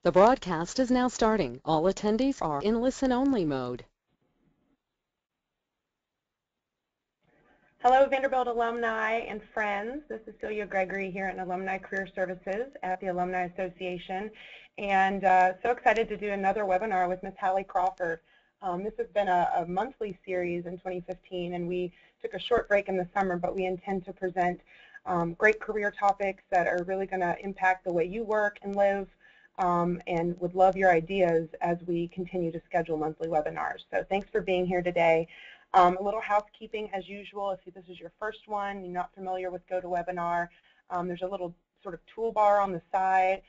The broadcast is now starting. All attendees are in listen-only mode. Hello, Vanderbilt alumni and friends. This is Celia Gregory here at Alumni Career Services at the Alumni Association, and so excited to do another webinar with Ms. Hallie Crawford. This has been a monthly series in 2015, and we took a short break in the summer, but we intend to present great career topics that are really going to impact the way you work and live, and would love your ideas as we continue to schedule monthly webinars. So thanks for being here today. A little housekeeping as usual. If this is your first one, you're not familiar with GoToWebinar, there's a little sort of toolbar on the side.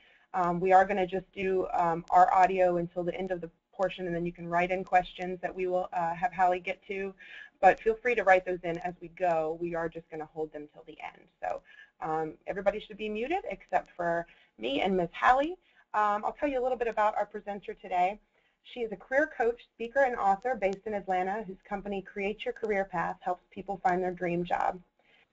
We are going to just do our audio until the end of the portion, and then you can write in questions that we will have Hallie get to. But feel free to write those in as we go. We are just going to hold them till the end. So everybody should be muted except for me and Ms. Hallie. I'll tell you a little bit about our presenter today. She is a career coach, speaker, and author based in Atlanta, whose company Create Your Career Path helps people find their dream job.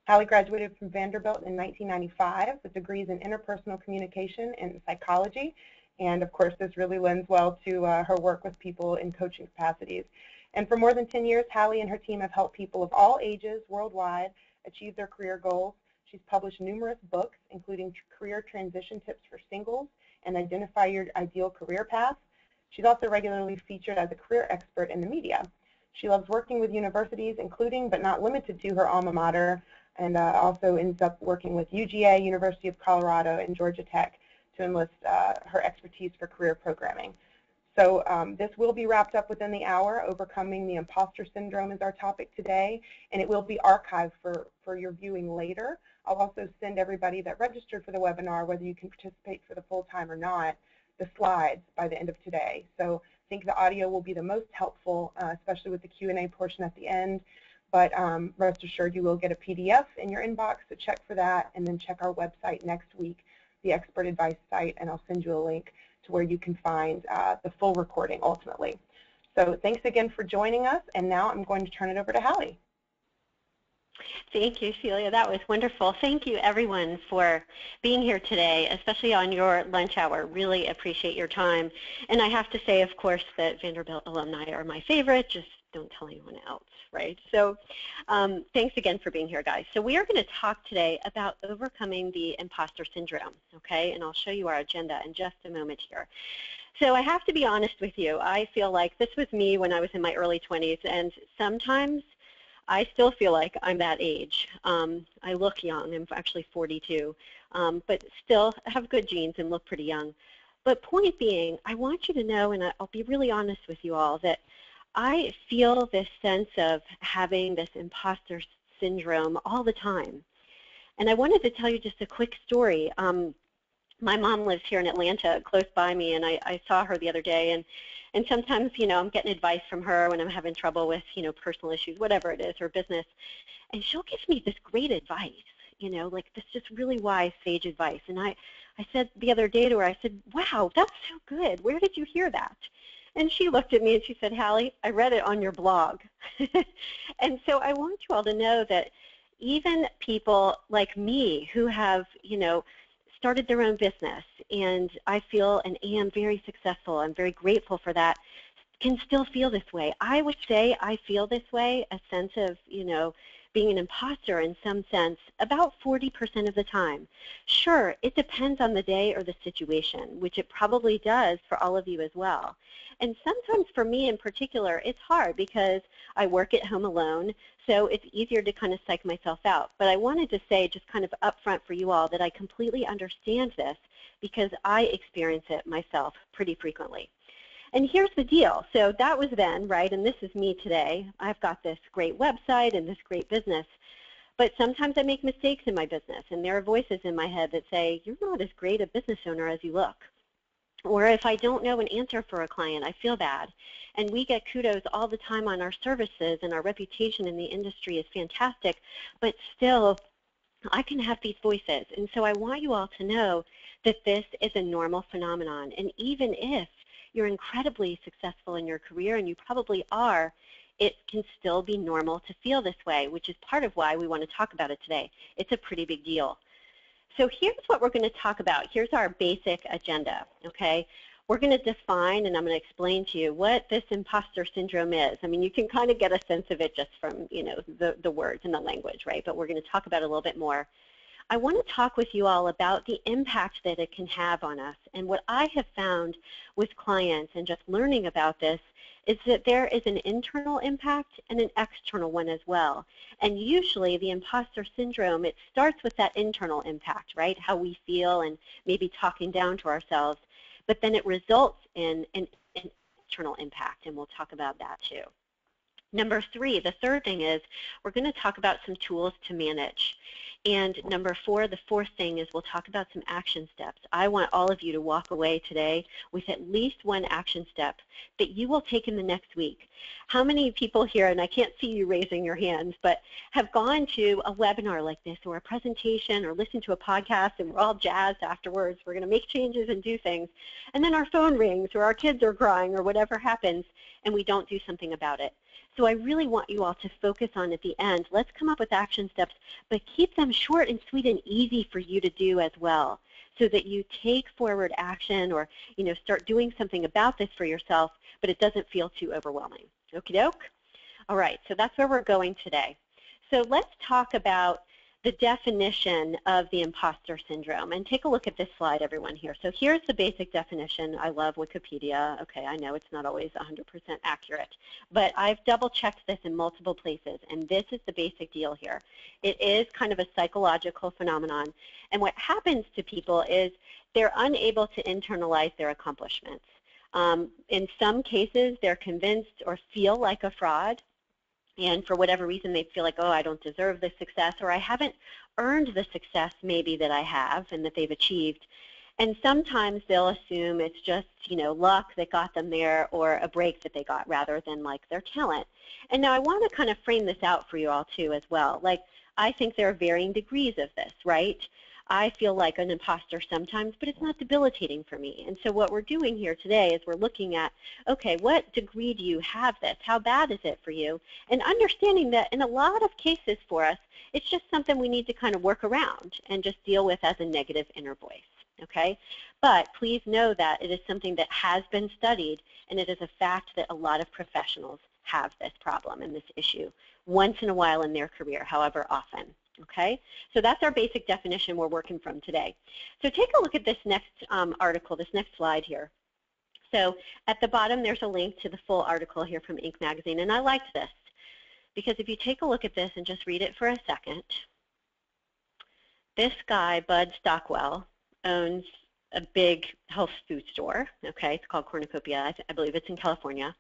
Hallie graduated from Vanderbilt in 1995 with degrees in interpersonal communication and psychology, and of course this really lends well to her work with people in coaching capacities. And for more than 10 years, Hallie and her team have helped people of all ages worldwide achieve their career goals. She's published numerous books, including Career Transition Tips for Singles and Identify Your Ideal Career Path. She's also regularly featured as a career expert in the media. She loves working with universities, including but not limited to her alma mater, and also ends up working with UGA, University of Colorado, and Georgia Tech to enlist her expertise for career programming. So this will be wrapped up within the hour. Overcoming the Impostor Syndrome is our topic today, and it will be archived for your viewing later. I'll also send everybody that registered for the webinar, whether you can participate for the full time or not, the slides by the end of today. So I think the audio will be the most helpful, especially with the Q&A portion at the end. But rest assured you will get a PDF in your inbox, so check for that, and then check our website next week, the Expert Advice site, and I'll send you a link to where you can find the full recording ultimately. So thanks again for joining us, and now I'm going to turn it over to Hallie. Thank you, Celia. That was wonderful. Thank you, everyone, for being here today, especially on your lunch hour. Really appreciate your time. And I have to say, of course, that Vanderbilt alumni are my favorite. Just don't tell anyone else, right? So thanks again for being here, guys. So we are going to talk today about overcoming the imposter syndrome, okay? And I'll show you our agenda in just a moment here. So I have to be honest with you. I feel like this was me when I was in my early 20s, and sometimes I still feel like I'm that age. I look young. I'm actually 42, but still have good genes and look pretty young. But point being, I want you to know, and I'll be really honest with you all, that I feel this sense of having this imposter syndrome all the time. And I wanted to tell you just a quick story. My mom lives here in Atlanta, close by me, and I saw her the other day, and sometimes, you know, I'm getting advice from her when I'm having trouble with, you know, personal issues, whatever it is, or business, and she'll give me this great advice, you know, like this just really wise, sage advice. And I said the other day to her, I said, wow, that's so good. Where did you hear that? And she looked at me and she said, Hallie, I read it on your blog. And so I want you all to know that even people like me who have, you know, started their own business, and I feel and am very successful, I'm very grateful for that, can still feel this way. I would say I feel this way, a sense of, you know, being an imposter in some sense, about 40% of the time. Sure, it depends on the day or the situation, which it probably does for all of you as well. And sometimes for me in particular, it's hard because I work at home alone, so it's easier to kind of psych myself out. But I wanted to say just kind of upfront for you all that I completely understand this because I experience it myself pretty frequently. And here's the deal. So that was then, right, and this is me today. I've got this great website and this great business. But sometimes I make mistakes in my business, and there are voices in my head that say, you're not as great a business owner as you look. Or if I don't know an answer for a client, I feel bad. And we get kudos all the time on our services, and our reputation in the industry is fantastic, but still, I can have these voices. And so I want you all to know that this is a normal phenomenon. And even if you're incredibly successful in your career, and you probably are, it can still be normal to feel this way, which is part of why we want to talk about it today. It's a pretty big deal. So here's what we're going to talk about. Here's our basic agenda, okay? we're going to define, and I'm going to explain to you what this imposter syndrome is. I mean, you can kind of get a sense of it just from, you know, the words and the language, right? But we're going to talk about it a little bit more. I want to talk with you all about the impact that it can have on us. And what I have found with clients and just learning about this is that there is an internal impact and an external one as well. And usually the imposter syndrome, it starts with that internal impact, right? How we feel and maybe talking down to ourselves. But then it results in an external impact, and we'll talk about that too. Number 3, the third thing is we're going to talk about some tools to manage. And number 4, the fourth thing is we'll talk about some action steps. I want all of you to walk away today with at least one action step that you will take in the next week. How many people here, and I can't see you raising your hands, but have gone to a webinar like this or a presentation or listened to a podcast and we're all jazzed afterwards, we're going to make changes and do things, and then our phone rings or our kids are crying or whatever happens and we don't do something about it. So I really want you all to focus on at the end, let's come up with action steps, but keep them short and sweet and easy for you to do as well, so that you take forward action or, you know, start doing something about this for yourself, but it doesn't feel too overwhelming. Okie doke? All right, so that's where we're going today. So let's talk about the definition of the imposter syndrome. And take a look at this slide, everyone, here. So here's the basic definition. I love Wikipedia. Okay, I know it's not always 100% accurate, but I've double-checked this in multiple places, and this is the basic deal here. It is kind of a psychological phenomenon, and what happens to people is they're unable to internalize their accomplishments. In some cases, they're convinced or feel like a fraud, and for whatever reason they feel like, oh, I don't deserve this success, or I haven't earned the success maybe that I have and that they've achieved. And sometimes they'll assume it's just, you know, luck that got them there or a break that they got rather than like their talent. And now I want to kind of frame this out for you all too as well. Like, I think there are varying degrees of this, right? I feel like an imposter sometimes, but it's not debilitating for me. And so what we're doing here today is we're looking at, okay, what degree do you have this? How bad is it for you? And understanding that in a lot of cases for us, it's just something we need to kind of work around and just deal with as a negative inner voice, okay? But please know that it is something that has been studied, and it is a fact that a lot of professionals have this problem and this issue once in a while in their career, however often. Okay, so that's our basic definition we're working from today. So take a look at this next article, this next slide here. So at the bottom there's a link to the full article here from Inc. magazine, and I liked this because if you take a look at this and just read it for a second, this guy, Bud Stockwell, owns a big health food store. Okay, it's called Cornucopia. I believe it's in California.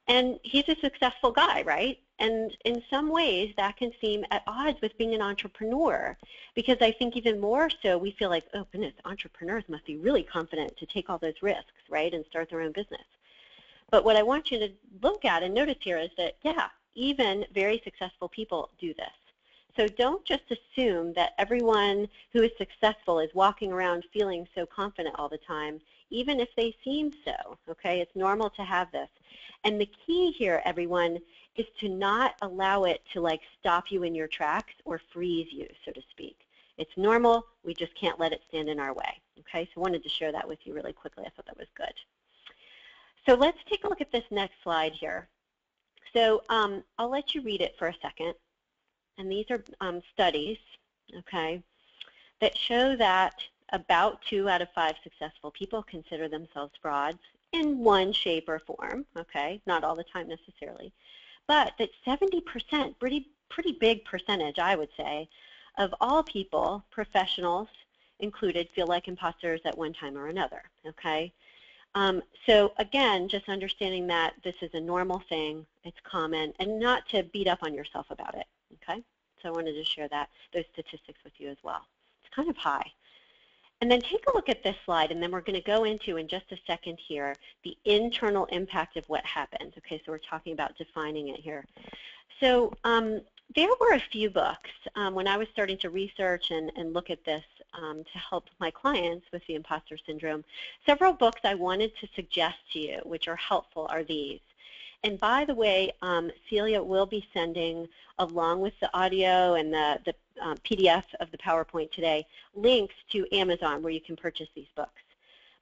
And he's a successful guy, right? And in some ways, that can seem at odds with being an entrepreneur, because I think even more so, we feel like, oh, goodness, entrepreneurs must be really confident to take all those risks, right, and start their own business. But what I want you to look at and notice here is that, yeah, even very successful people do this. So don't just assume that everyone who is successful is walking around feeling so confident all the time, even if they seem so, okay? It's normal to have this. And the key here, everyone, is to not allow it to like stop you in your tracks or freeze you, so to speak. It's normal, we just can't let it stand in our way, okay? So I wanted to share that with you really quickly. I thought that was good. So let's take a look at this next slide here. So I'll let you read it for a second. And these are studies, okay, that show that about 2 out of 5 successful people consider themselves frauds in one shape or form, okay, not all the time necessarily, but that 70%, pretty big percentage, I would say, of all people, professionals included, feel like imposters at one time or another, okay? So again, just understanding that this is a normal thing, it's common, and not to beat up on yourself about it, okay? So I wanted to share those statistics with you as well. It's kind of high. And then take a look at this slide, and then we're going to go into, in just a second here, the internal impact of what happens. Okay, so we're talking about defining it here. So there were a few books when I was starting to research and look at this to help my clients with the imposter syndrome. Several books I wanted to suggest to you, which are helpful, are these. And by the way, Celia will be sending, along with the audio and the PDF of the PowerPoint today, links to Amazon where you can purchase these books.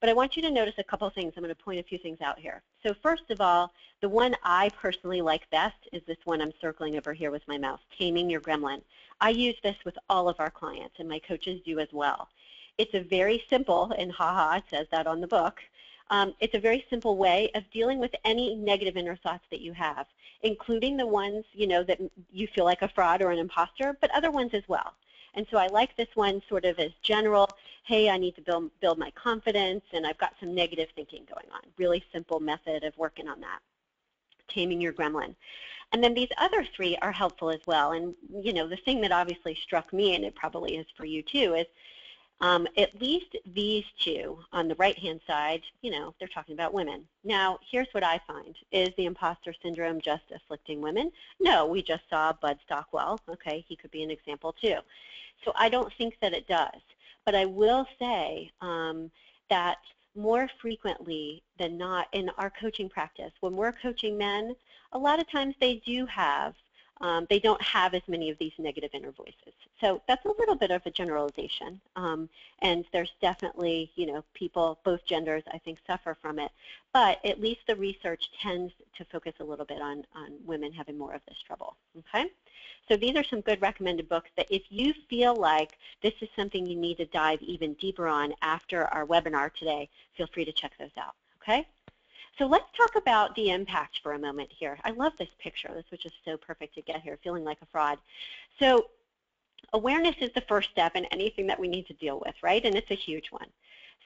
But I want you to notice a couple things. I'm going to point a few things out here. So first of all, the one I personally like best is this one I'm circling over here with my mouse, Taming Your Gremlin. I use this with all of our clients, and my coaches do as well. It's a very simple, and haha, it says that on the book, it's a very simple way of dealing with any negative inner thoughts that you have, including the ones, that you feel like a fraud or an imposter, but other ones as well. And so I like this one sort of as general, hey, I need to build my confidence, and I've got some negative thinking going on. Really simple method of working on that, Taming Your Gremlin. And then these other three are helpful as well. And, the thing that obviously struck me, and it probably is for you too, is at least these two on the right-hand side, they're talking about women. Now, here's what I find. Is the imposter syndrome just afflicting women? No, we just saw Bud Stockwell. Okay, he could be an example too. So I don't think that it does. But I will say that more frequently than not in our coaching practice, when we're coaching men, a lot of times they don't have as many of these negative inner voices. So that's a little bit of a generalization. And there's definitely, people, both genders, I think, suffer from it. But at least the research tends to focus a little bit on women having more of this trouble. Okay? So these are some good recommended books that if you feel like this is something you need to dive even deeper on after our webinar today, feel free to check those out. Okay? So let's talk about the impact for a moment here. I love this picture. This was just so perfect to get here, feeling like a fraud. So awareness is the first step in anything that we need to deal with, right? And it's a huge one.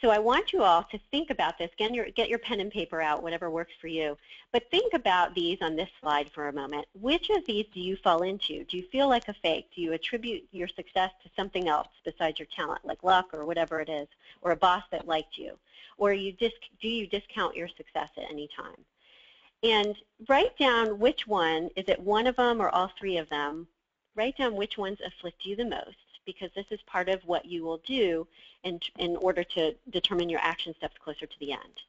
So I want you all to think about this. Again, get your pen and paper out, whatever works for you. But think about these on this slide for a moment. Which of these do you fall into? Do you feel like a fake? Do you attribute your success to something else besides your talent, like luck or whatever it is, or a boss that liked you? Or do you discount your success at any time? And write down which one, is it one of them or all three of them? Write down which ones afflict you the most, because this is part of what you will do in order to determine your action steps closer to the end.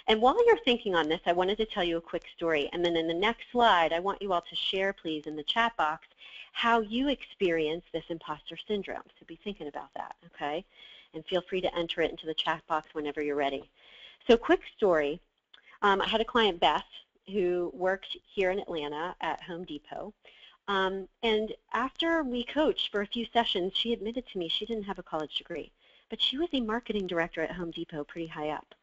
And while you're thinking on this, I wanted to tell you a quick story. And then in the next slide, I want you all to share, please, in the chat box, how you experience this imposter syndrome. So be thinking about that, okay? And feel free to enter it into the chat box whenever you're ready. So quick story. I had a client, Beth, who worked here in Atlanta at Home Depot. And after we coached for a few sessions, she admitted to me she didn't have a college degree, but she was a marketing director at Home Depot, pretty high up.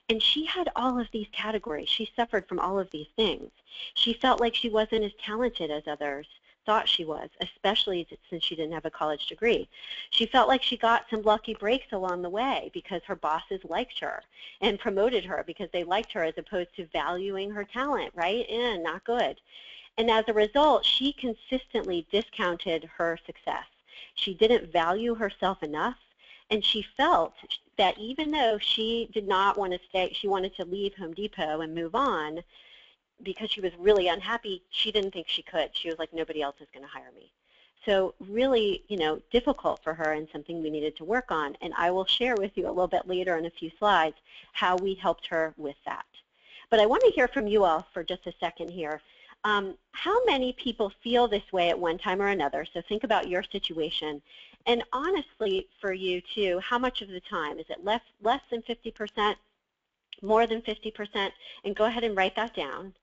And she had all of these categories. She suffered from all of these things. She felt like she wasn't as talented as others thought she was, especially since she didn't have a college degree. She felt like she got some lucky breaks along the way because her bosses liked her and promoted her because they liked her as opposed to valuing her talent, right? Not good. And as a result, she consistently discounted her success. She didn't value herself enough, and she felt that even though she did not want to stay, she wanted to leave Home Depot and move on because she was really unhappy, she didn't think she could. She was like, nobody else is going to hire me. So really, difficult for her and something we needed to work on. And I will share with you a little bit later in a few slides how we helped her with that. But I want to hear from you all for just a second here. How many people feel this way at one time or another? So think about your situation. And honestly, for you too, how much of the time? Is it less than 50%, more than 50%? And go ahead and write that down.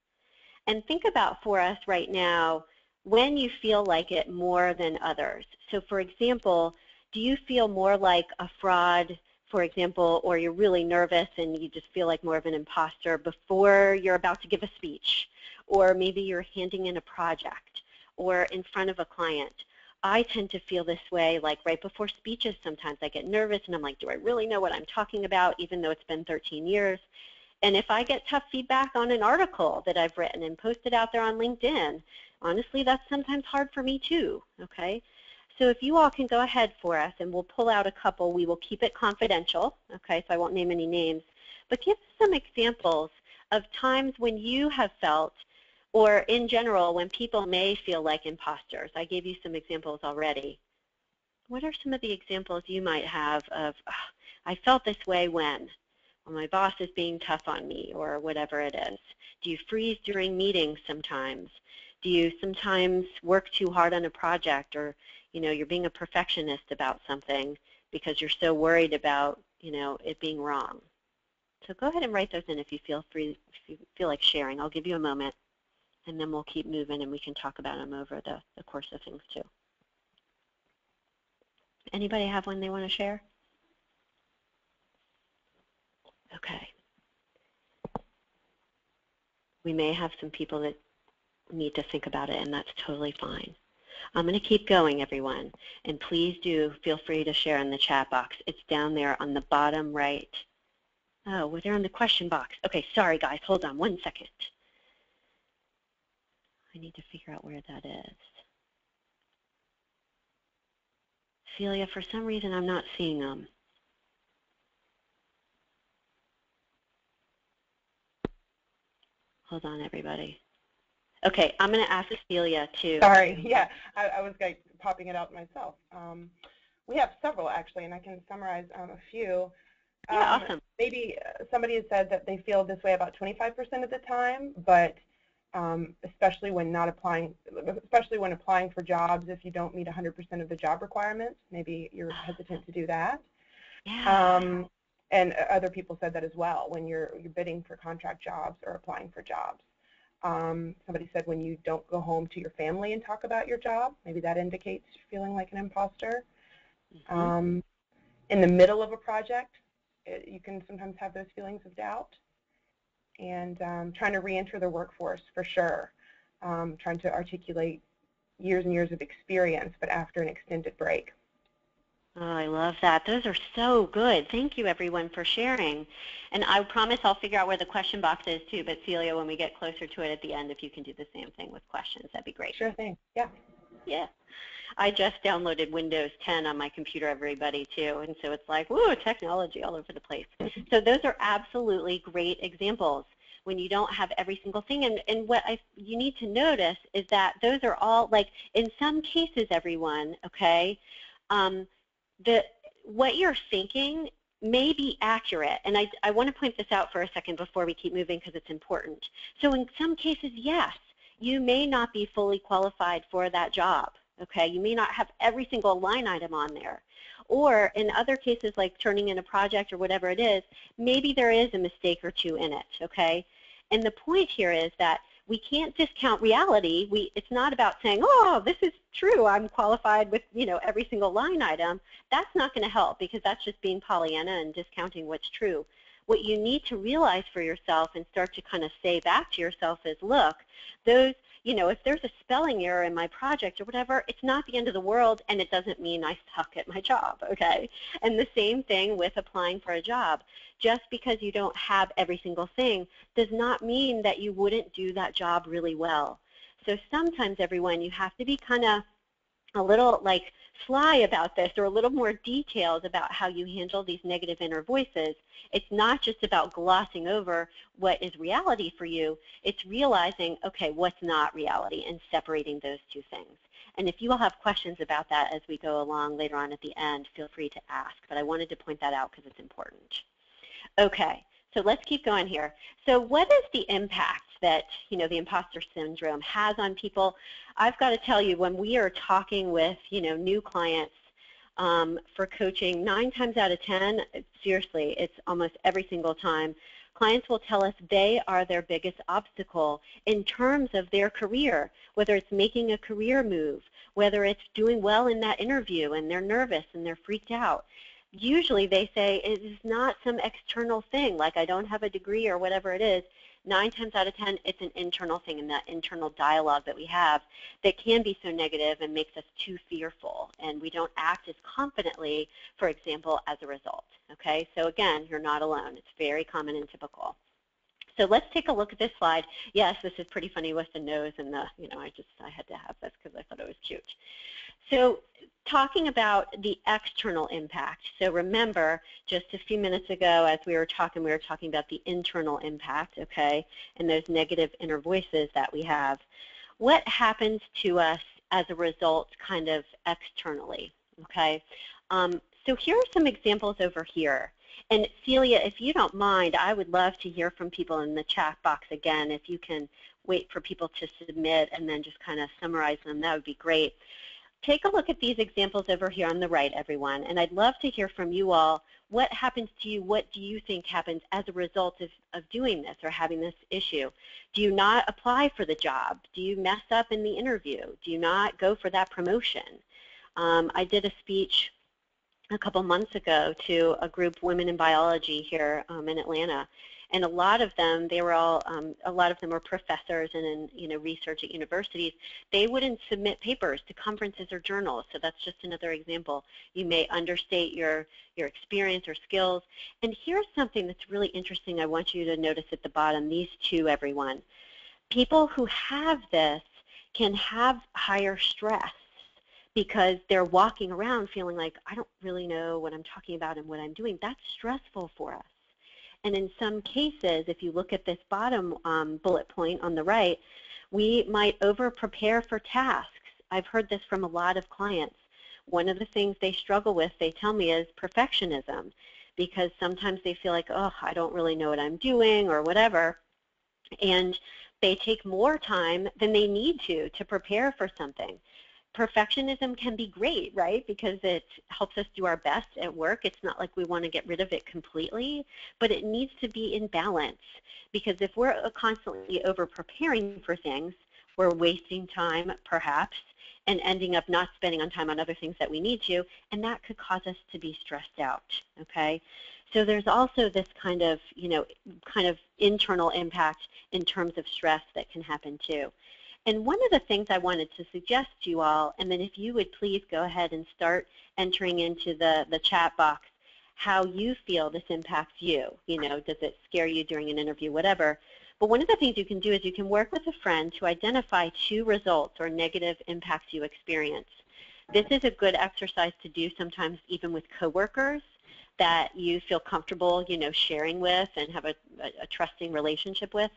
And think about for us right now when you feel like it more than others. So for example, do you feel more like a fraud, for example, or you're really nervous and you just feel like more of an imposter before you're about to give a speech? Or maybe you're handing in a project or in front of a client. I tend to feel this way like right before speeches sometimes. I get nervous and I'm like, do I really know what I'm talking about, even though it's been 13 years? And if I get tough feedback on an article that I've written and posted out there on LinkedIn, honestly, that's sometimes hard for me too, okay? So if you all can go ahead for us, and we'll pull out a couple. We will keep it confidential, okay, so I won't name any names. But give us some examples of times when you have felt, or in general, when people may feel like imposters. I gave you some examples already. What are some of the examples you might have of, oh, I felt this way when my boss is being tough on me, or whatever it is? Do you freeze during meetings sometimes? Do you sometimes work too hard on a project, or you're being a perfectionist about something because you're so worried about it being wrong? So go ahead and write those in if you feel free, if you feel like sharing. I'll give you a moment, and then we'll keep moving, and we can talk about them over the course of things too. Anybody have one they want to share? Okay. We may have some people that need to think about it, and that's totally fine. I'm going to keep going, everyone, and please do feel free to share in the chat box. It's down there on the bottom right. Oh, well, they're in the question box. Okay, sorry, guys. Hold on one second. I need to figure out where that is. Celia, for some reason, I'm not seeing them. Hold on, everybody. Okay, I'm going to ask Celia to. Sorry, yeah, I was like popping it out myself. We have several, actually, and I can summarize a few. Yeah, awesome. Maybe somebody has said that they feel this way about 25% of the time, but especially when applying for jobs, if you don't meet 100% of the job requirements, maybe you're hesitant to do that. Yeah. And other people said that as well when you're bidding for contract jobs or applying for jobs. Somebody said when you don't go home to your family and talk about your job, maybe that indicates feeling like an imposter. Mm-hmm. In the middle of a project, you can sometimes have those feelings of doubt. And trying to re-enter the workforce, for sure. Trying to articulate years and years of experience, but after an extended break. Oh, I love that. Those are so good. Thank you, everyone, for sharing. And I promise I'll figure out where the question box is, too. But, Celia, when we get closer to it at the end, if you can do the same thing with questions, that'd be great. Sure thing. Yeah. Yeah. I just downloaded Windows 10 on my computer, everybody, too. And so it's like, whoa, technology all over the place. So those are absolutely great examples when you don't have every single thing. And what you need to notice is that those are all, like, in some cases, everyone, okay, what you're thinking may be accurate, and I want to point this out for a second before we keep moving because it's important. So in some cases, yes, you may not be fully qualified for that job, okay? You may not have every single line item on there. Or in other cases, like turning in a project or whatever it is, maybe there is a mistake or two in it, okay? And the point here is that we can't discount reality. It's not about saying, oh, this is true, I'm qualified with, every single line item. That's not going to help because that's just being Pollyanna and discounting what's true. What you need to realize for yourself and start to kind of say back to yourself is, look, those, if there's a spelling error in my project or whatever, it's not the end of the world, and it doesn't mean I suck at my job, okay? And the same thing with applying for a job. Just because you don't have every single thing does not mean that you wouldn't do that job really well. So sometimes, everyone, you have to be kind of a little like sly about this, or a little more detailed about how you handle these negative inner voices. It's not just about glossing over what is reality for you. It's realizing, okay, what's not reality, and separating those two things. And if you all have questions about that as we go along later on at the end, feel free to ask. But I wanted to point that out because it's important. Okay, so let's keep going here. So what is the impact that, the imposter syndrome has on people? I've got to tell you, when we are talking with, new clients for coaching, 9 times out of 10, seriously, it's almost every single time, clients will tell us they are their biggest obstacle in terms of their career, whether it's making a career move, whether it's doing well in that interview and they're nervous and they're freaked out. Usually they say it is not some external thing, like I don't have a degree or whatever it is. 9 times out of 10, it's an internal thing, and that internal dialogue that we have that can be so negative and makes us too fearful, and we don't act as confidently, for example, as a result. Okay, so again, you're not alone. It's very common and typical. So let's take a look at this slide. Yes, this is pretty funny with the nose and the, I had to have this because I thought it was cute. So talking about the external impact. So remember, just a few minutes ago as we were talking about the internal impact, okay, and those negative inner voices that we have. What happens to us as a result kind of externally, okay? So here are some examples over here. And Celia, if you don't mind, I would love to hear from people in the chat box again. If you can wait for people to submit and then just kind of summarize them, that would be great. Take a look at these examples over here on the right, everyone, and I'd love to hear from you all. what happens to you? What do you think happens as a result of doing this or having this issue? Do you not apply for the job? Do you mess up in the interview? Do you not go for that promotion? I did a speech a couple months ago to a group, Women in Biology, here in Atlanta, and a lot of them, they were all, a lot of them were professors and in research at universities. They wouldn't submit papers to conferences or journals, so that's just another example. You may understate your experience or skills. And here's something that's really interesting I want you to notice at the bottom, these two, everyone. People who have this can have higher stress because they're walking around feeling like, I don't really know what I'm talking about and what I'm doing. That's stressful for us. And in some cases, if you look at this bottom bullet point on the right, we might over-prepare for tasks. I've heard this from a lot of clients. One of the things they struggle with, they tell me, is perfectionism, because sometimes they feel like, oh, I don't really know what I'm doing or whatever, and they take more time than they need to prepare for something. Perfectionism can be great, right, because it helps us do our best at work. It's not like we want to get rid of it completely, but it needs to be in balance, because if we're constantly over-preparing for things, we're wasting time, perhaps, and ending up not spending on time on other things that we need to, and that could cause us to be stressed out, okay? So there's also this kind of internal impact in terms of stress that can happen too. And one of the things I wanted to suggest to you all, and then if you would please go ahead and start entering into the chat box how you feel this impacts you. Does it scare you during an interview, whatever. But one of the things you can do is you can work with a friend to identify 2 results or negative impacts you experience. This is a good exercise to do sometimes even with coworkers that you feel comfortable, sharing with and have a trusting relationship with,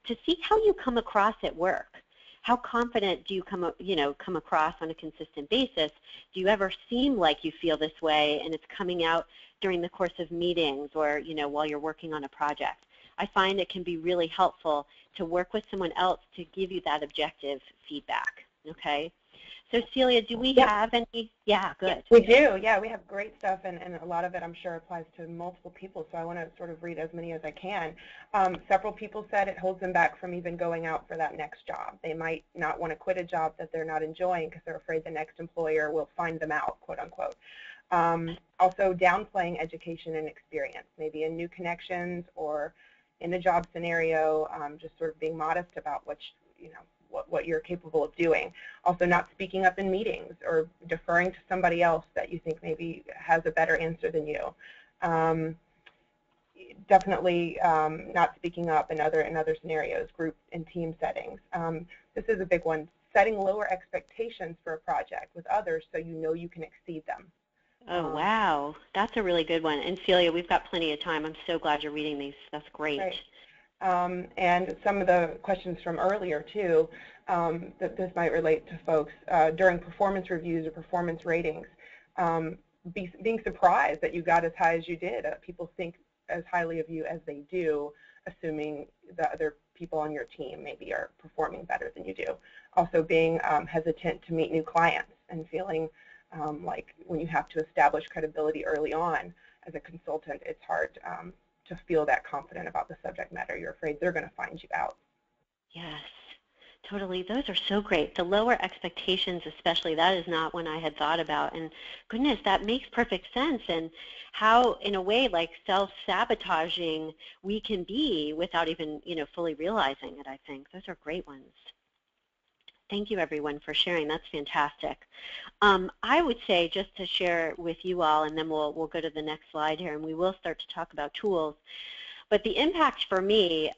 to see how you come across at work. How confident do you come across on a consistent basis? Do you ever seem like you feel this way and it's coming out during the course of meetings or, while you're working on a project? I find it can be really helpful to work with someone else to give you that objective feedback, okay? So Celia, do we have any? Yeah, good. We do. Yeah, we have great stuff, and a lot of it I'm sure applies to multiple people, so I want to sort of read as many as I can. Several people said it holds them back from even going out for that next job. They might not want to quit a job that they're not enjoying because they're afraid the next employer will find them out, quote unquote. Also downplaying education and experience, maybe in new connections or in the job scenario, just sort of being modest about what you're capable of doing. Also not speaking up in meetings or deferring to somebody else that you think maybe has a better answer than you. Definitely not speaking up in other scenarios, group and team settings. This is a big one, setting lower expectations for a project with others so you know you can exceed them. Oh, wow. That's a really good one. And Celia, we've got plenty of time. I'm so glad you're reading these. That's great. Right. And some of the questions from earlier, too, that this might relate to folks, during performance reviews or performance ratings, being surprised that you got as high as you did. People think as highly of you as they do, assuming the other people on your team maybe are performing better than you do. Also being hesitant to meet new clients and feeling like when you have to establish credibility early on as a consultant, it's hard to feel that confident about the subject matter. You're afraid they're going to find you out. Yes, totally. Those are so great. The lower expectations especially, that is not one I had thought about. And goodness, that makes perfect sense. And how, in a way, like self-sabotaging we can be without even, fully realizing it, I think. Those are great ones. Thank you, everyone, for sharing. That's fantastic. I would say, just to share with you all, and then we'll go to the next slide here, and we will start to talk about tools. But the impact for me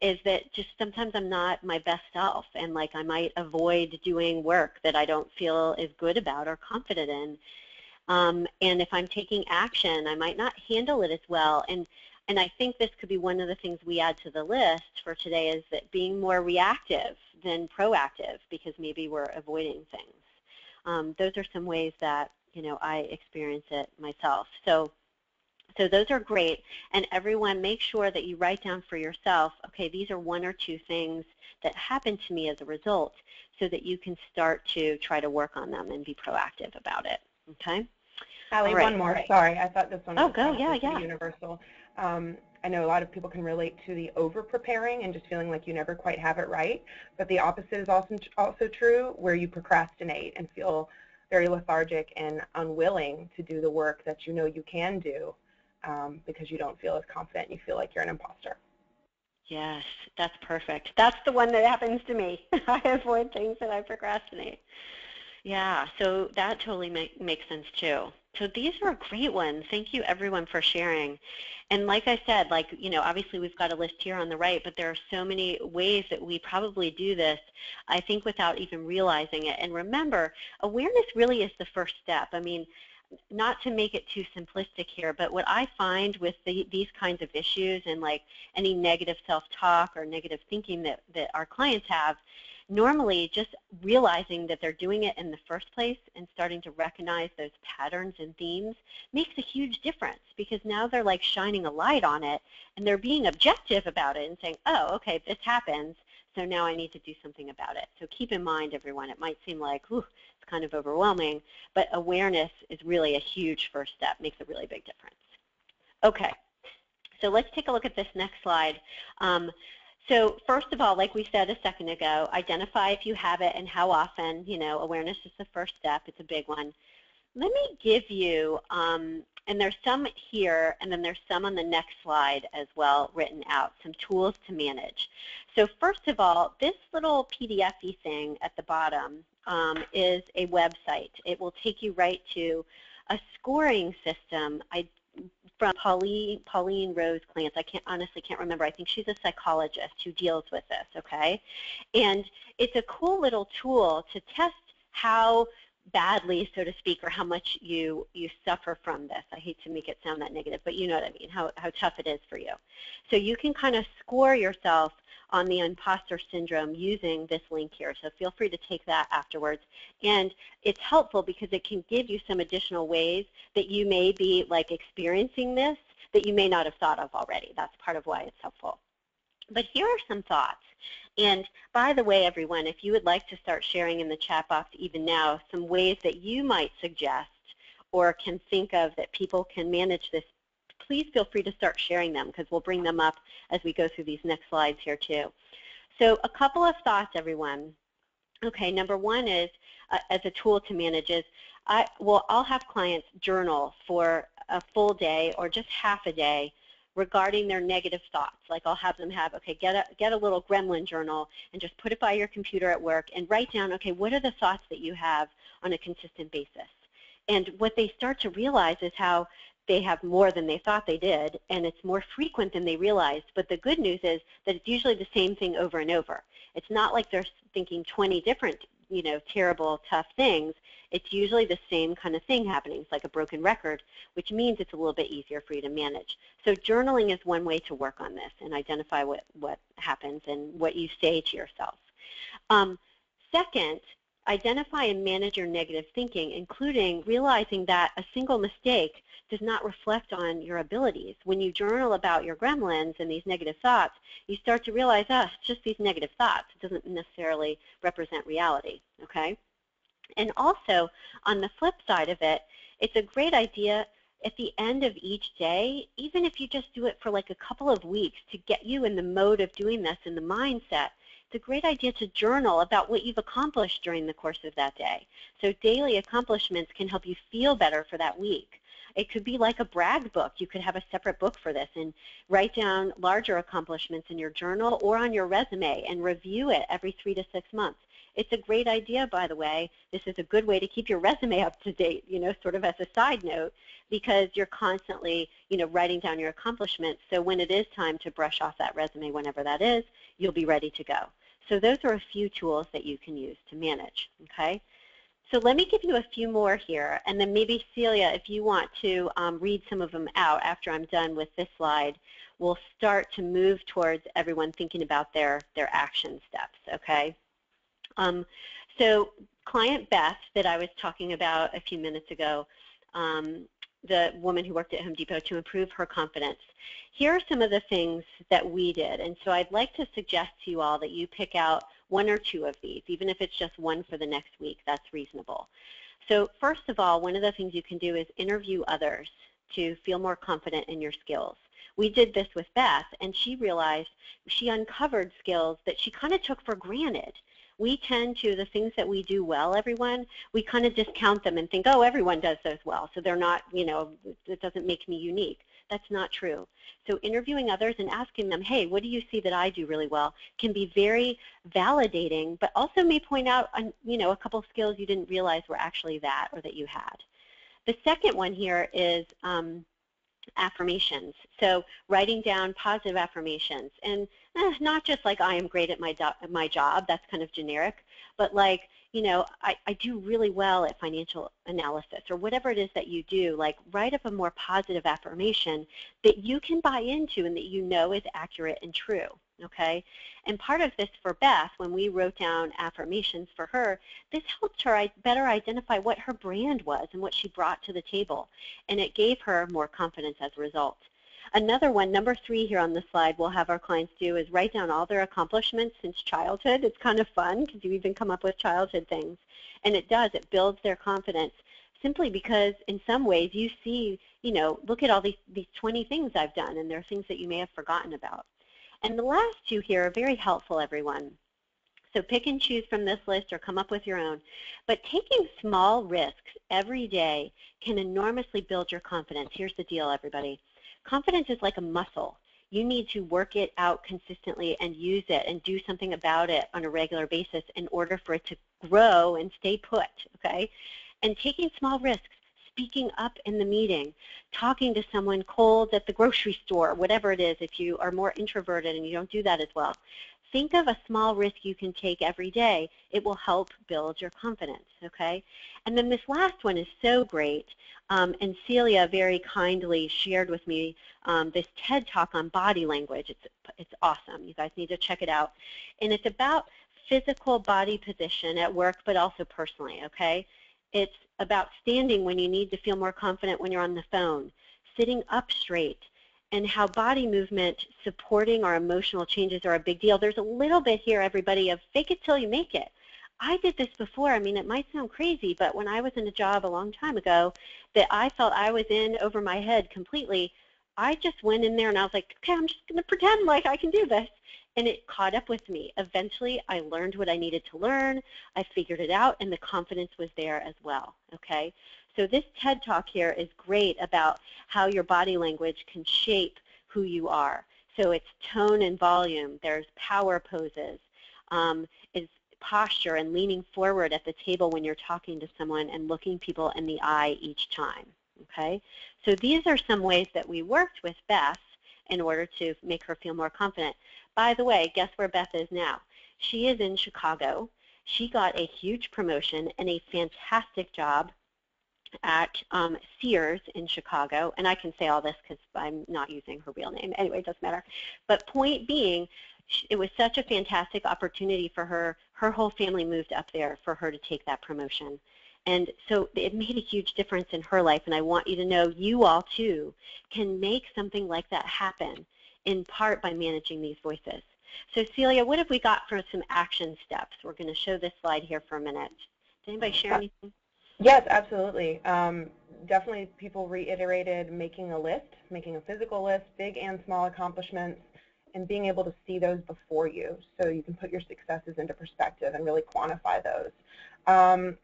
is that just sometimes I'm not my best self, and like I might avoid doing work that I don't feel as good about or confident in. And if I'm taking action, I might not handle it as well. And I think this could be one of the things we add to the list for today, is that being more reactive than proactive, because maybe we're avoiding things. Those are some ways that I experience it myself. So those are great, and everyone, make sure that you write down for yourself, okay, these are 1 or 2 things that happened to me as a result, so that you can start to try to work on them and be proactive about it, okay? Hallie, right. one more. Sorry, I thought this one was go. Yeah. universal. I know a lot of people can relate to the over-preparing and just feeling like you never quite have it right, but the opposite is also true, where you procrastinate and feel very lethargic and unwilling to do the work that you know you can do because you don't feel as confident. You feel like you're an imposter. Yes, that's perfect. That's the one that happens to me. I avoid things and I procrastinate. Yeah, so that totally makes sense too. So these are great ones. Thank you everyone for sharing. And like I said, obviously we've got a list here on the right, but there are so many ways that we probably do this, I think, without even realizing it. And remember, awareness really is the first step. I mean, not to make it too simplistic here, but what I find with these kinds of issues and like any negative self-talk or negative thinking that our clients have, normally just realizing that they're doing it in the first place and starting to recognize those patterns and themes makes a huge difference, because now they're like shining a light on it and they're being objective about it and saying, oh, okay, this happens, so now I need to do something about it. So keep in mind, everyone, it might seem like, ooh, it's kind of overwhelming, but awareness is really a huge first step, makes a really big difference. Okay, so let's take a look at this next slide. So first of all, like we said a second ago, identify if you have it and how often. Awareness is the first step. It's a big one. Let me give you, and there's some here, and then there's some on the next slide as well written out, some tools to manage. So first of all, this little PDF-y thing at the bottom is a website. It will take you right to a scoring system from Pauline Rose Clance. I honestly can't remember. I think she's a psychologist who deals with this, okay? And it's a cool little tool to test how badly, so to speak, or how much you suffer from this. I hate to make it sound that negative, but you know what I mean, how tough it is for you. So you can kind of score yourself on the imposter syndrome using this link here. So feel free to take that afterwards. And it's helpful because it can give you some additional ways that you may be like experiencing this that you may not have thought of already. That's part of why it's helpful. But here are some thoughts. And by the way, everyone, if you would like to start sharing in the chat box even now some ways that you might suggest or can think of that people can manage this, please feel free to start sharing them, because we'll bring them up as we go through these next slides here too. So a couple of thoughts, everyone. Okay, number one is, as a tool to manage, is I'll have clients journal for a full day or just half a day regarding their negative thoughts. Like I'll have them have, okay, get a little gremlin journal and just put it by your computer at work and write down, okay, what are the thoughts that you have on a consistent basis? And what they start to realize is how they have more than they thought they did, and it's more frequent than they realized. But the good news is that it's usually the same thing over and over. It's not like they're thinking 20 different, terrible, tough things. It's usually the same kind of thing happening. It's like a broken record, which means it's a little bit easier for you to manage. So journaling is one way to work on this and identify what happens and what you say to yourself. Second, identify and manage your negative thinking, including realizing that a single mistake does not reflect on your abilities. When you journal about your gremlins and these negative thoughts, you start to realize, it's just these negative thoughts. It doesn't necessarily represent reality, okay? And also, on the flip side of it, it's a great idea at the end of each day, even if you just do it for like a couple of weeks to get you in the mode of doing this, in the mindset, it's a great idea to journal about what you've accomplished during the course of that day. So daily accomplishments can help you feel better for that week. It could be like a brag book. You could have a separate book for this and write down larger accomplishments in your journal or on your resume and review it every 3 to 6 months. It's a great idea, by the way. This is a good way to keep your resume up to date, sort of as a side note, because you're constantly, writing down your accomplishments. So when it is time to brush off that resume, whenever that is, you'll be ready to go. So those are a few tools that you can use to manage, okay? So let me give you a few more here, and then maybe, Celia, if you want to read some of them out after I'm done with this slide, we'll start to move towards everyone thinking about their action steps, okay? So client Beth that I was talking about a few minutes ago, the woman who worked at Home Depot to improve her confidence. Here are some of the things that we did, and so I'd like to suggest to you all that you pick out 1 or 2 of these, even if it's just one for the next week. That's reasonable. So first of all, one of the things you can do is interview others to feel more confident in your skills. We did this with Beth, and she realized she uncovered skills that she kind of took for granted. We tend to, the things that we do well, everyone, we kind of discount them and think, oh, everyone does those well, so they're not, you know, it doesn't make me unique. That's not true. So interviewing others and asking them, hey, what do you see that I do really well, can be very validating, but also may point out, you know, a couple skills you didn't realize were actually that or that you had. The second one here is affirmations. So writing down positive affirmations, and not just like I am great at my job, that's kind of generic, but like, you know, I do really well at financial analysis, or whatever it is that you do. Like, write up a more positive affirmation that you can buy into and that you know is accurate and true, okay? And part of this for Beth, when we wrote down affirmations for her, this helped her better identify what her brand was and what she brought to the table, and it gave her more confidence as a result. Another one, number 3 here on the slide, we'll have our clients do is write down all their accomplishments since childhood. It's kind of fun because you even come up with childhood things. And it does, it builds their confidence simply because in some ways you see, you know, look at all these 20 things I've done, and there are things that you may have forgotten about. And the last 2 here are very helpful, everyone. So pick and choose from this list or come up with your own. But taking small risks every day can enormously build your confidence. Here's the deal, everybody. Confidence is like a muscle. You need to work it out consistently and use it and do something about it on a regular basis in order for it to grow and stay put, okay? And taking small risks, speaking up in the meeting, talking to someone cold at the grocery store, whatever it is, if you are more introverted and you don't do that as well. Think of a small risk you can take every day. It will help build your confidence, okay? And then this last one is so great, and Celia very kindly shared with me this TED Talk on body language. It's awesome. You guys need to check it out. And it's about physical body position at work, but also personally, okay? It's about standing when you need to feel more confident when you're on the phone, sitting up straight, and how body movement supporting our emotional changes are a big deal. There's a little bit here, everybody, of fake it till you make it. I did this before. I mean, it might sound crazy, but when I was in a job a long time ago that I felt I was in over my head completely, I just went in there and I was like, okay, I'm just going to pretend like I can do this. And it caught up with me. Eventually, I learned what I needed to learn. I figured it out, and the confidence was there as well, okay? So this TED Talk here is great about how your body language can shape who you are. So it's tone and volume. There's power poses. It's posture and leaning forward at the table when you're talking to someone and looking people in the eye each time, okay? So these are some ways that we worked with Beth in order to make her feel more confident. By the way, guess where Beth is now? She is in Chicago. She got a huge promotion and a fantastic job at Sears in Chicago, and I can say all this because I'm not using her real name. Anyway, it doesn't matter. But point being, it was such a fantastic opportunity for her. Her whole family moved up there for her to take that promotion. And so it made a huge difference in her life, and I want you to know you all, too, can make something like that happen, in part by managing these voices. So, Celia, what have we got for some action steps? We're going to show this slide here for a minute. Did anybody share anything? Yes, absolutely. Definitely people reiterated making a list, making a physical list, big and small accomplishments, and being able to see those before you so you can put your successes into perspective and really quantify those.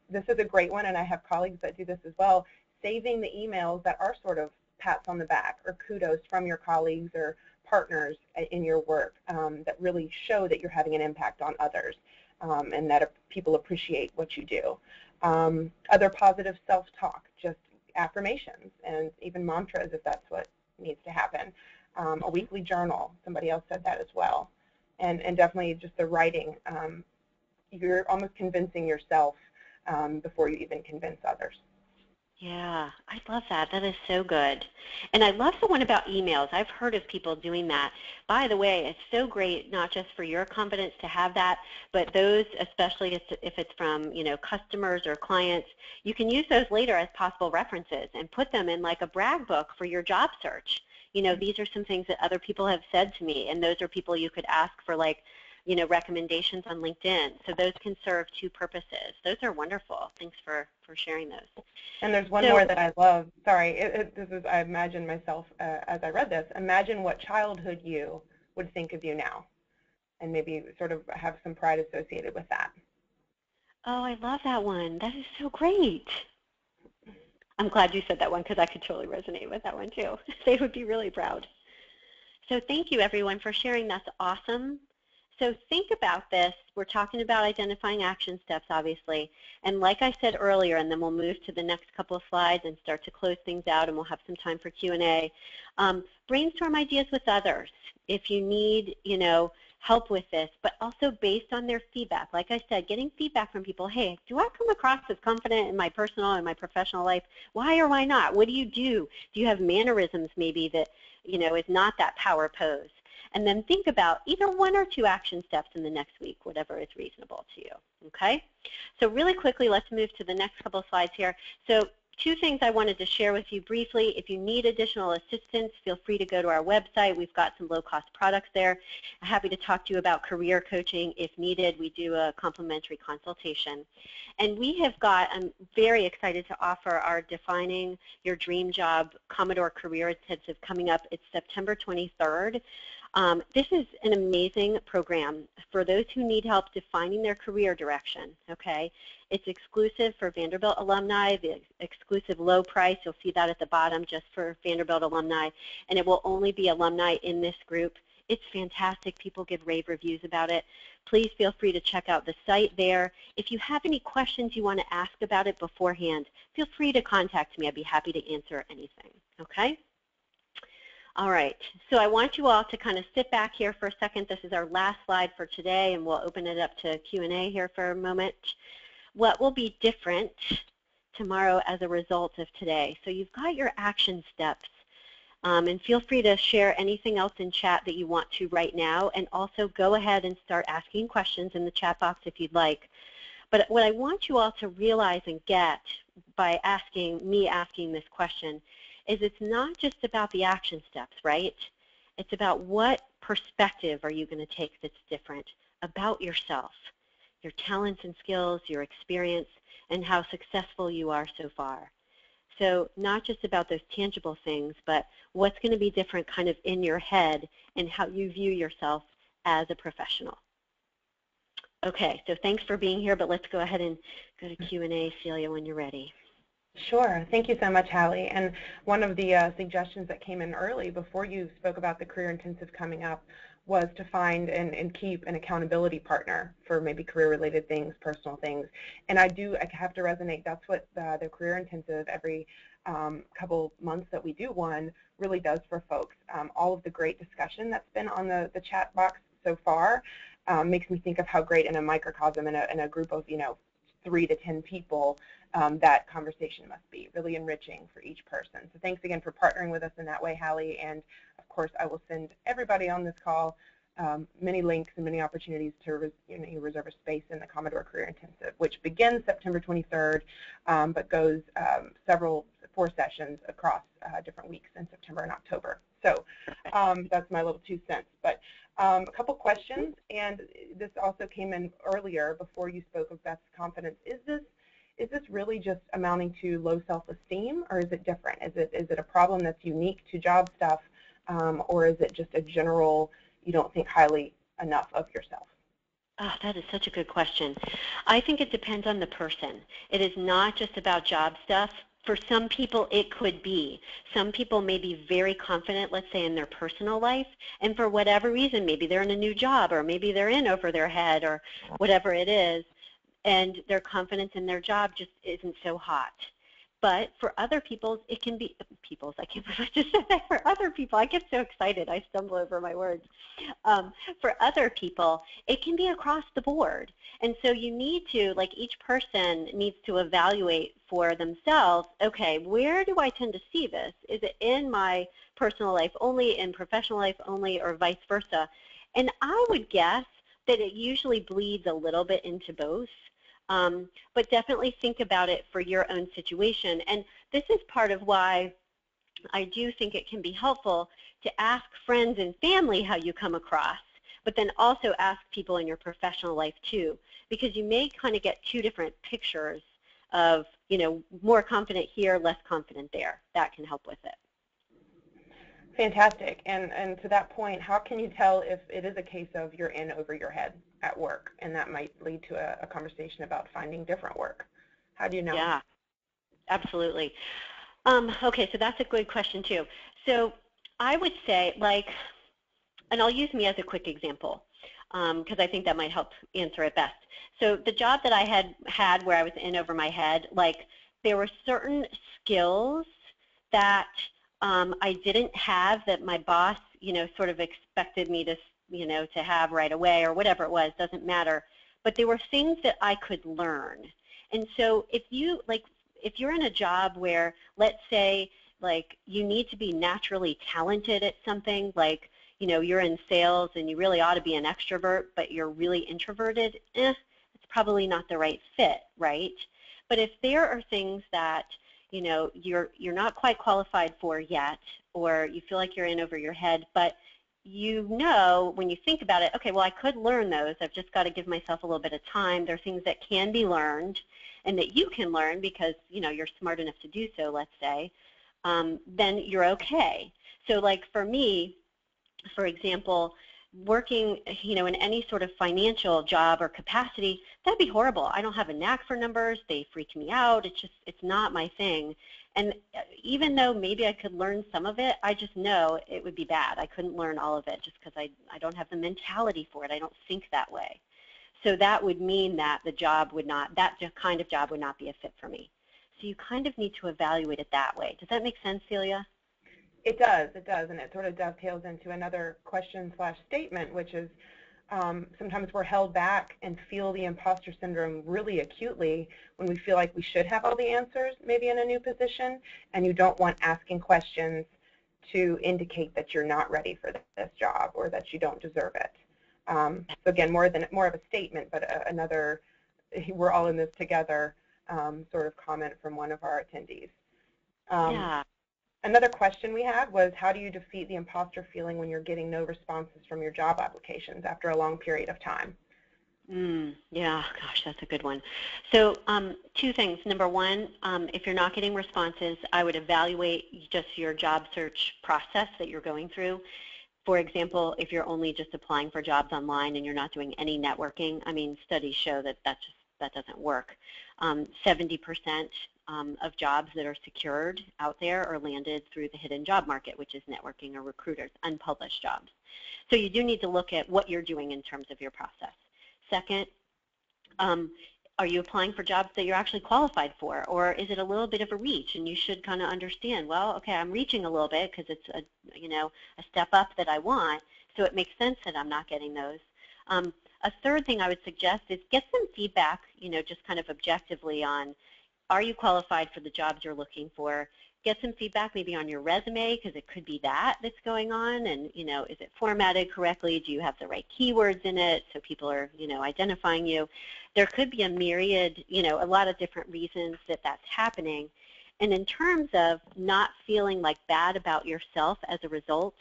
This is a great one, and I have colleagues that do this as well, saving the emails that are sort of pats on the back or kudos from your colleagues or partners in your work that really show that you're having an impact on others and that people appreciate what you do. Other positive self-talk, just affirmations and even mantras if that's what needs to happen. A weekly journal, somebody else said that as well. And definitely just the writing. You're almost convincing yourself before you even convince others. Yeah, I love that. That is so good. And I love the one about emails. I've heard of people doing that. By the way, it's so great not just for your confidence to have that, but those, especially if it's from, you know, customers or clients, you can use those later as possible references and put them in like a brag book for your job search. You know, these are some things that other people have said to me, and those are people you could ask for like recommendations on LinkedIn. So those can serve two purposes. Those are wonderful. Thanks for sharing those. And there's one more that I love. Sorry, I imagine myself as I read this. Imagine what childhood you would think of you now, and maybe sort of have some pride associated with that. Oh, I love that one. That is so great. I'm glad you said that one because I could totally resonate with that one too. They would be really proud. So thank you everyone for sharing. That's awesome. So think about this. We're talking about identifying action steps, obviously. And like I said earlier, and then we'll move to the next couple of slides and start to close things out, and we'll have some time for Q&A. Brainstorm ideas with others if you need, help with this, but also based on their feedback. Like I said, getting feedback from people. Hey, do I come across as confident in my personal and my professional life? Why or why not? What do you do? Do you have mannerisms maybe that, is not that power pose? And then think about either one or two action steps in the next week, whatever is reasonable to you, okay? So really quickly, let's move to the next couple of slides here. So two things I wanted to share with you briefly. If you need additional assistance, feel free to go to our website. We've got some low-cost products there. I'm happy to talk to you about career coaching if needed. We do a complimentary consultation. And we have got, I'm very excited to offer our Defining Your Dream Job Commodore Career Intensive coming up. It's September 23rd. This is an amazing program for those who need help defining their career direction, okay? It's exclusive for Vanderbilt alumni, the exclusive low price. You'll see that at the bottom just for Vanderbilt alumni, and it will only be alumni in this group. It's fantastic. People give rave reviews about it. Please feel free to check out the site there. If you have any questions you want to ask about it beforehand, feel free to contact me. I'd be happy to answer anything, okay? All right, so I want you all to kind of sit back here for a second. This is our last slide for today, and we'll open it up to Q&A here for a moment. What will be different tomorrow as a result of today? So you've got your action steps, and feel free to share anything else in chat that you want to right now, and also go ahead and start asking questions in the chat box if you'd like. But what I want you all to realize and get by asking this question is it's not just about the action steps, right? It's about what perspective are you going to take that's different about yourself, your talents and skills, your experience, and how successful you are so far. So not just about those tangible things, but what's going to be different kind of in your head and how you view yourself as a professional. Okay, so thanks for being here, but let's go ahead and go to Q&A, Celia, when you're ready. Sure. Thank you so much, Hallie. And one of the suggestions that came in early before you spoke about the Career Intensive coming up was to find and keep an accountability partner for maybe career-related things, personal things. And I have to resonate. That's what the Career Intensive every couple months that we do one really does for folks. All of the great discussion that's been on the chat box so far makes me think of how great in a microcosm, in a group of 3 to 10 people, that conversation must be really enriching for each person. So thanks again for partnering with us in that way, Hallie. And of course, I will send everybody on this call many links and many opportunities to reserve a space in the Commodore Career Intensive, which begins September 23rd, but goes 4 sessions across different weeks in September and October. So that's my little 2 cents. But a couple questions, and this also came in earlier before you spoke of Beth's confidence. Is this really just amounting to low self-esteem, or is it different? Is it a problem that's unique to job stuff, or is it just a general, you don't think highly enough of yourself? Oh, that is such a good question. I think it depends on the person. It is not just about job stuff. For some people, it could be. Some people may be very confident, let's say, in their personal life, and for whatever reason, maybe they're in a new job, or maybe they're in over their head, or whatever it is, and their confidence in their job just isn't so hot. But for other people, it can be, I can't believe I just said that. For other people, I get so excited, I stumble over my words. For other people, it can be across the board. And so you need to, like each person needs to evaluate for themselves, okay, where do I tend to see this? Is it in my personal life only, in professional life only, or vice versa? And I would guess that it usually bleeds a little bit into both. But definitely think about it for your own situation. And this is part of why I do think it can be helpful to ask friends and family how you come across. but then also ask people in your professional life too, because you may kind of get two different pictures of, more confident here, less confident there. That can help with it. Fantastic. And to that point, how can you tell if it is a case of you're in over your head at work, and that might lead to a conversation about finding different work? How do you know? Yeah, absolutely. Okay, so that's a good question too. So I would say, and I'll use me as a quick example, because I think that might help answer it best. So the job that I had where I was in over my head, there were certain skills that I didn't have that my boss, sort of expected me to, to have right away, or whatever it was, doesn't matter. But there were things that I could learn. And so if you're in a job where, let's say, you need to be naturally talented at something, you're in sales and you really ought to be an extrovert, but you're really introverted, it's probably not the right fit, right? But if there are things that, you're not quite qualified for yet, or you feel like you're in over your head, but when you think about it, okay, well, I could learn those. I've just got to give myself a little bit of time. There are things that can be learned and that you can learn because, you're smart enough to do so, let's say, then you're okay. So for me, for example, working, in any sort of financial job or capacity, that'd be horrible. I don't have a knack for numbers. They freak me out. It's not my thing. And even though maybe I could learn some of it, I just know it would be bad. I couldn't learn all of it just because I don't have the mentality for it. I don't think that way. So that would mean that that kind of job would not be a fit for me. So you kind of need to evaluate it that way. Does that make sense, Celia? It does, and it sort of dovetails into another question/statement, which is sometimes we're held back and feel the imposter syndrome really acutely when we feel like we should have all the answers maybe in a new position, and you don't want asking questions to indicate that you're not ready for this job or that you don't deserve it. So again, more of a statement, but another we're all in this together sort of comment from one of our attendees. Yeah. Another question we had was, how do you defeat the imposter feeling when you're getting no responses from your job applications after a long period of time? Yeah, gosh, that's a good one. So two things. Number one, if you're not getting responses, I would evaluate just your job search process that you're going through. For example, if you're only just applying for jobs online and you're not doing any networking, studies show that that doesn't work. 70% of jobs that are secured out there are landed through the hidden job market, which is networking or recruiters, unpublished jobs. So you do need to look at what you're doing in terms of your process. Second, are you applying for jobs that you're actually qualified for, or is it a little bit of a reach? And you should kind of understand, well, okay, I'm reaching a little bit because it's a step up that I want, so it makes sense that I'm not getting those. A third thing I would suggest is get some feedback, just kind of objectively on, are you qualified for the jobs you're looking for? Get some feedback maybe on your resume, because it could be that's going on, and is it formatted correctly? Do you have the right keywords in it so people are identifying you? There could be a myriad, a lot of different reasons that that's happening. And in terms of not feeling bad about yourself as a result,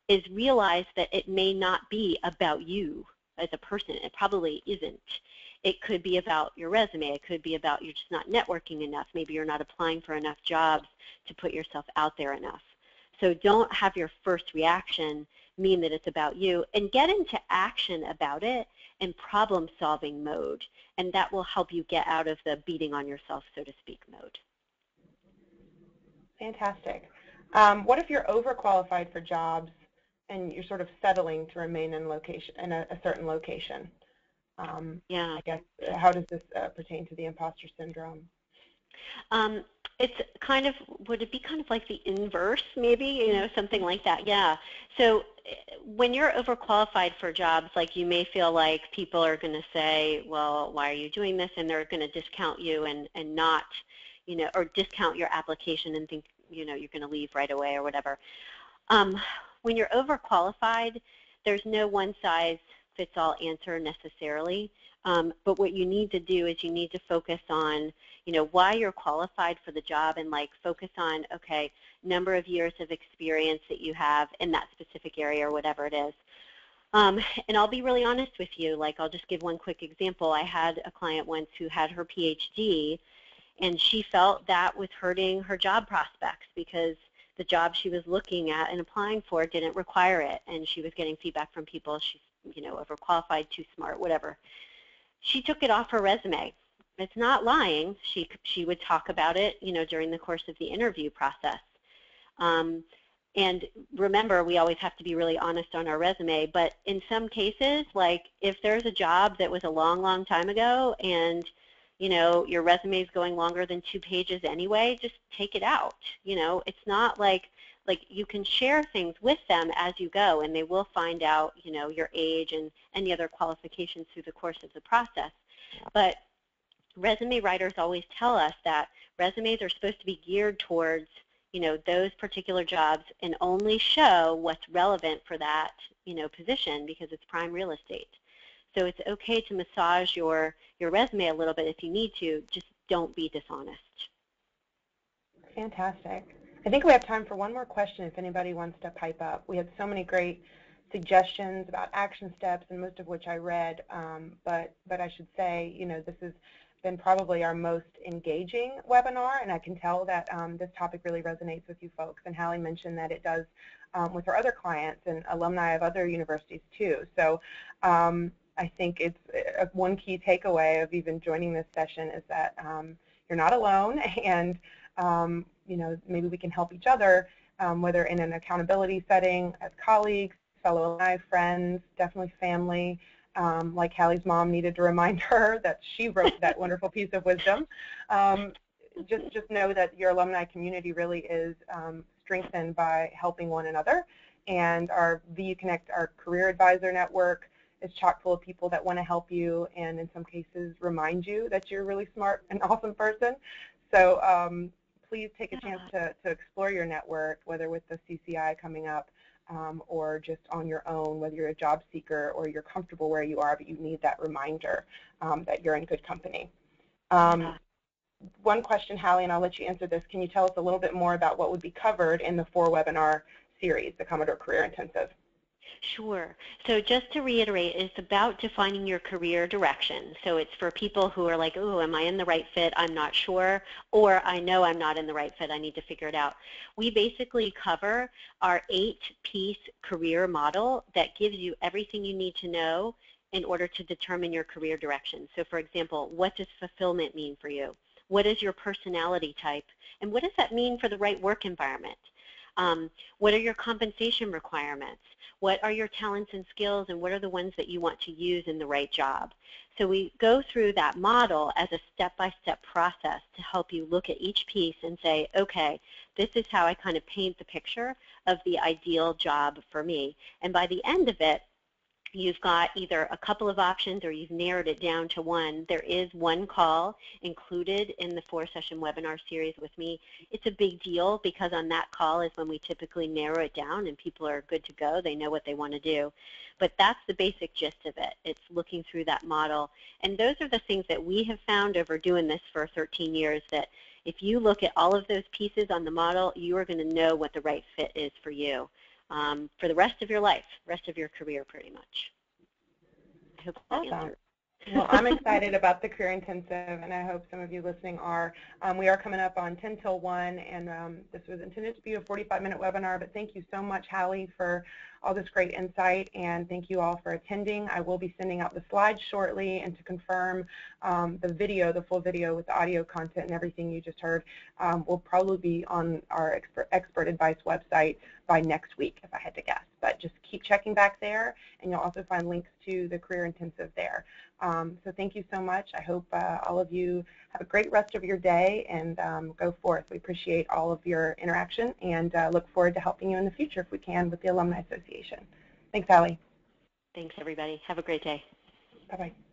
is realize that it may not be about you as a person. It probably isn't. It could be about your resume. It could be about you're just not networking enough. Maybe you're not applying for enough jobs to put yourself out there enough. So don't have your first reaction mean that it's about you, and get into action about it in problem-solving mode, and that will help you get out of the beating on yourself, so to speak, mode. Fantastic. What if you're overqualified for jobs and you're sort of settling to remain in a certain location? Yeah. I guess, how does this pertain to the imposter syndrome? It's kind of, would it be kind of like the inverse, maybe, something like that? Yeah. So when you're overqualified for jobs, you may feel like people are going to say, well, why are you doing this? And they're going to discount you and not, or discount your application and think, you're going to leave right away or whatever. When you're overqualified, there's no one-size-fits-all answer necessarily. But what you need to do is you need to focus on, why you're qualified for the job, and focus on, okay, number of years of experience that you have in that specific area or whatever it is. And I'll be really honest with you, like I'll just give one quick example. I had a client once who had her PhD, and she felt that was hurting her job prospects because the job she was looking at and applying for didn't require it, and she was getting feedback from people, she's, you know, overqualified, too smart, whatever. She took it off her resume. It's not lying. She would talk about it, you know, during the course of the interview process. And remember, we always have to be really honest on our resume, but in some cases, like if there's a job that was a long, long time ago and, you know, your resume is going longer than 2 pages anyway, just take it out. You know, it's not like you can share things with them as you go, and they will find out, you know, your age and any other qualifications through the course of the process. But resume writers always tell us that resumes are supposed to be geared towards, you know, those particular jobs and only show what's relevant for that, you know, position because it's prime real estate. So it's okay to massage your resume a little bit if you need to, just don't be dishonest. Fantastic. I think we have time for one more question if anybody wants to pipe up. We had so many great suggestions about action steps, and most of which I read, but I should say, you know, this has been probably our most engaging webinar, and I can tell that this topic really resonates with you folks. And Hallie mentioned that it does with her other clients and alumni of other universities too. So I think it's one key takeaway of even joining this session is that you're not alone, and you know, maybe we can help each other, whether in an accountability setting, as colleagues, fellow alumni, friends, definitely family. Like Hallie's mom needed to remind her that she wrote that wonderful piece of wisdom. Just know that your alumni community really is strengthened by helping one another. And our VU Connect, our career advisor network, is chock full of people that want to help you and in some cases remind you that you're a really smart and awesome person. So please take a chance to explore your network, whether with the CCI coming up or just on your own, whether you're a job seeker or you're comfortable where you are, but you need that reminder that you're in good company. One question, Hallie, and I'll let you answer this. Can you tell us a little bit more about what would be covered in the 4-webinar series, the Commodore Career Intensive? Sure. So just to reiterate, it's about defining your career direction. So it's for people who are like, oh, am I in the right fit? I'm not sure. Or I know I'm not in the right fit. I need to figure it out. We basically cover our 8-piece career model that gives you everything you need to know in order to determine your career direction. So for example, what does fulfillment mean for you? What is your personality type? And what does that mean for the right work environment? What are your compensation requirements? What are your talents and skills, and what are the ones that you want to use in the right job? So we go through that model as a step-by-step process to help you look at each piece and say, okay, this is how I kind of paint the picture of the ideal job for me. And by the end of it, you've got either a couple of options or you've narrowed it down to one. There is one call included in the 4-session webinar series with me. It's a big deal because on that call is when we typically narrow it down and people are good to go. They know what they want to do. But that's the basic gist of it. It's looking through that model. And those are the things that we have found over doing this for 13 years, that if you look at all of those pieces on the model, you are going to know what the right fit is for you. For the rest of your life, rest of your career, pretty much. I hope that answered. Well, I'm excited about the Career Intensive, and I hope some of you listening are. We are coming up on 10 till 1, and this was intended to be a 45-minute webinar, but thank you so much, Hallie, for all this great insight, and thank you all for attending. I will be sending out the slides shortly, and to confirm the video, the full video with the audio content and everything you just heard, will probably be on our expert advice website by next week, if I had to guess. But just keep checking back there, and you'll also find links to the Career Intensive there. So thank you so much. I hope all of you have a great rest of your day, and go forth. We appreciate all of your interaction, and look forward to helping you in the future if we can with the Alumni Association. Thanks, Hallie. Thanks, everybody. Have a great day. Bye-bye.